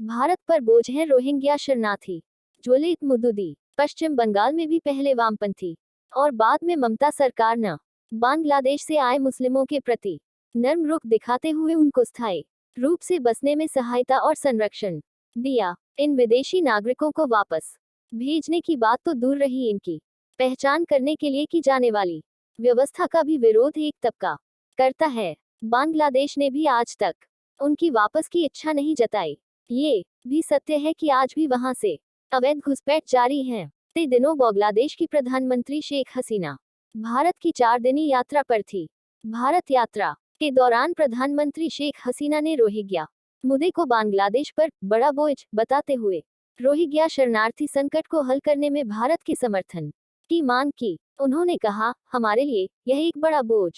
भारत पर बोझ हैं रोहिंग्या शरणार्थी। ज्वलित मुदुदी। पश्चिम बंगाल में भी पहले वामपंथी और बाद में ममता सरकार ने बांग्लादेश से आए मुस्लिमों के प्रति नर्म रुख दिखाते हुए उनको स्थायी रूप से बसने में सहायता और संरक्षण दिया। इन विदेशी नागरिकों को वापस भेजने की बात तो दूर रही, इनकी पहचान करने के लिए की जाने वाली व्यवस्था का भी विरोध एक तबका करता है। बांग्लादेश ने भी आज तक उनकी वापस की इच्छा नहीं जताई। ये भी सत्य है कि आज भी वहां से अवैध घुसपैठ जारी है। बीते दिनों बांग्लादेश की प्रधानमंत्री शेख हसीना भारत की 4 दिनी यात्रा पर थी। भारत यात्रा के दौरान प्रधानमंत्री शेख हसीना ने रोहिंग्या मुद्दे को बांग्लादेश पर बड़ा बोझ बताते हुए रोहिंग्या शरणार्थी संकट को हल करने में भारत के समर्थन की मांग की। उन्होंने कहा, हमारे लिए यह एक बड़ा बोझ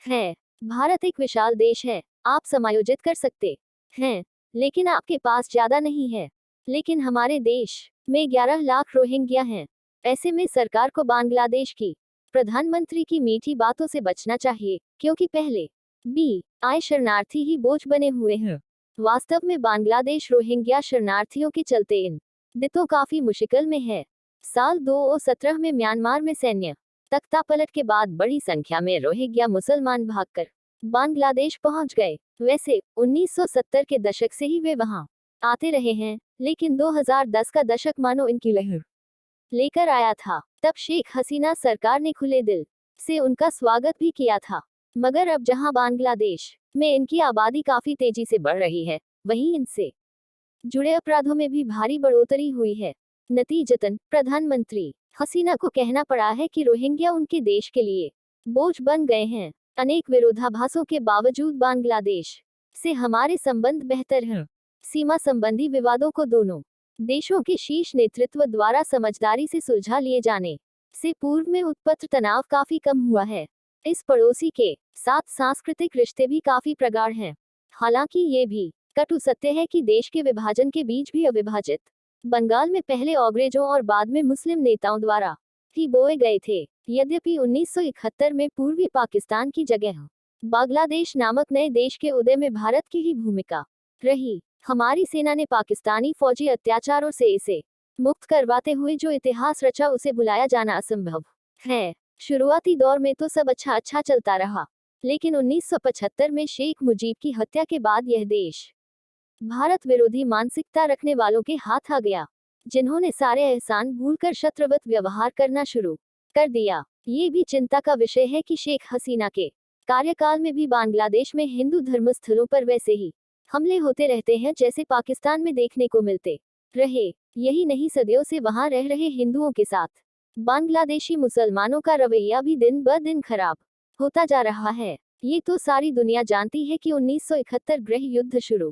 है। भारत एक विशाल देश है, आप समायोजित कर सकते हैं, लेकिन आपके पास ज्यादा नहीं है। लेकिन हमारे देश में 11 लाख रोहिंग्या हैं। ऐसे में सरकार को बांग्लादेश की प्रधानमंत्री की मीठी बातों से बचना चाहिए, क्योंकि पहले भी आए शरणार्थी ही बोझ बने हुए हैं। वास्तव में बांग्लादेश रोहिंग्या शरणार्थियों के चलते इन दिनों काफी मुश्किल में है। साल 2017 में म्यांमार में सैन्य तख्तापलट के बाद बड़ी संख्या में रोहिंग्या मुसलमान भागकर बांग्लादेश पहुंच गए। वैसे 1970 के दशक से ही वे वहां आते रहे हैं, लेकिन 2010 का दशक मानो इनकी लहर लेकर आया था। तब शेख हसीना सरकार ने खुले दिल से उनका स्वागत भी किया था। मगर अब जहां बांग्लादेश में इनकी आबादी काफी तेजी से बढ़ रही है, वहीं इनसे जुड़े अपराधों में भी भारी बढ़ोतरी हुई है। नतीजतन प्रधानमंत्री हसीना को कहना पड़ा है कि रोहिंग्या उनके देश के लिए बोझ बन गए हैं। अनेक विरोधाभासों के बावजूद बांग्लादेश से हमारे संबंध बेहतर हैं। सीमा संबंधी विवादों को दोनों देशों के शीर्ष नेतृत्व द्वारा समझदारी से सुलझा लिए जाने से पूर्व में उत्पन्न तनाव काफी कम हुआ है। इस पड़ोसी के साथ सांस्कृतिक रिश्ते भी काफी प्रगाढ़ हैं। हालांकि ये भी कटु सत्य है कि देश के विभाजन के बीच भी अविभाजित बंगाल में पहले अंग्रेजों और बाद में मुस्लिम नेताओं द्वारा ही बोए गए थे। यद्यपि 1971 में पूर्वी पाकिस्तान की जगह बांग्लादेश नामक नए देश के उदय में भारत की ही भूमिका रही। हमारी सेना ने पाकिस्तानी फौजी अत्याचारों से इसे मुक्त करवाते हुए जो इतिहास रचा, उसे भुलाया जाना असंभव है। शुरुआती दौर में तो सब अच्छा चलता रहा, लेकिन 1975 में शेख मुजीब की हत्या के बाद यह देश भारत विरोधी मानसिकता रखने वालों के हाथ आ गया, जिन्होंने सारे एहसान भूलकर शत्रुवत व्यवहार करना शुरू कर दिया। ये भी चिंता का विषय है कि शेख हसीना के कार्यकाल में भी बांग्लादेश में हिंदू धर्मस्थलों पर वैसे ही हमले होते रहते हैं जैसे पाकिस्तान में देखने को मिलते रहे। यही नहीं, सदियों से वहां रह रहे हिंदुओं के साथ बांग्लादेशी मुसलमानों का रवैया भी दिन ब दिन खराब होता जा रहा है। ये तो सारी दुनिया जानती है कि 1971 गृह युद्ध शुरू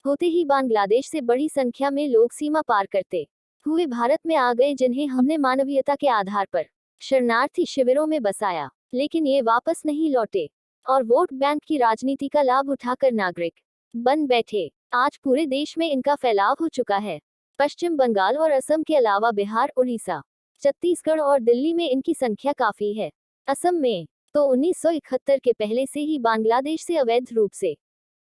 होते ही बांग्लादेश से बड़ी संख्या में लोग सीमा पार करते हुए भारत में आ गए, जिन्हें हमने मानवीयता के आधार पर शरणार्थी शिविरों में बसाया, लेकिन ये वापस नहीं लौटे और वोट बैंक की राजनीति का लाभ उठाकर नागरिक बन बैठे। आज पूरे देश में इनका फैलाव हो चुका है। पश्चिम बंगाल और असम के अलावा बिहार, उड़ीसा, छत्तीसगढ़ और दिल्ली में इनकी संख्या काफी है। असम में तो 1971 के पहले से ही बांग्लादेश से अवैध रूप से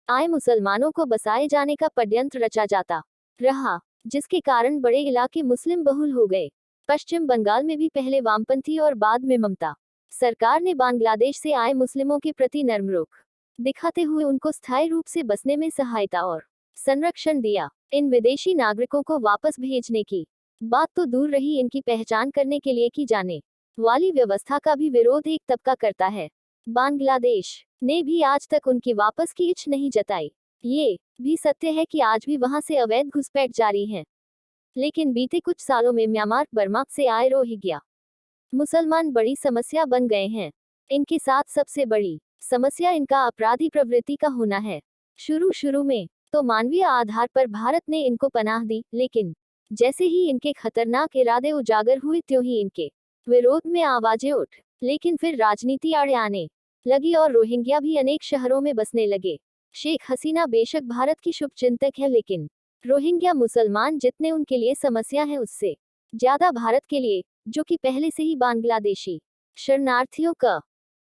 आए मुसलमानों को बसाए जाने का षड्यंत्र रचा जाता रहा, जिसके कारण बड़े इलाके मुस्लिम बहुल हो गए। पश्चिम बंगाल में भी पहले वामपंथी और बाद में ममता सरकार ने बांग्लादेश से आए मुस्लिमों के प्रति नर्म रुख दिखाते हुए उनको स्थायी रूप से बसने में सहायता और संरक्षण दिया। इन विदेशी नागरिकों को वापस भेजने की बात तो दूर रही, इनकी पहचान करने के लिए की जाने वाली व्यवस्था का भी विरोध एक तबका करता है। बांग्लादेश ने भी आज तक उनकी वापस की इच्छा नहीं जताई। ये भी सत्य है कि आज भी वहां से अवैध घुसपैठ जारी है। लेकिन बीते कुछ सालों में म्यांमार, बर्मा से आए रोहिंग्या मुसलमान बड़ी समस्या बन गए हैं। इनके साथ सबसे बड़ी समस्या इनका अपराधी प्रवृत्ति का होना है। शुरू में तो मानवीय आधार पर भारत ने इनको पनाह दी, लेकिन जैसे ही इनके खतरनाक इरादे उजागर हुए, त्यों ही इनके विरोध में आवाजें उठ। लेकिन फिर राजनीति आड़े आने लगी और रोहिंग्या भी अनेक शहरों में बसने लगे। शेख हसीना बेशक भारत की शुभचिंतक है, लेकिन रोहिंग्या मुसलमान जितने उनके लिए समस्या है, उससे ज्यादा भारत के लिए, जो कि पहले से ही बांग्लादेशी शरणार्थियों का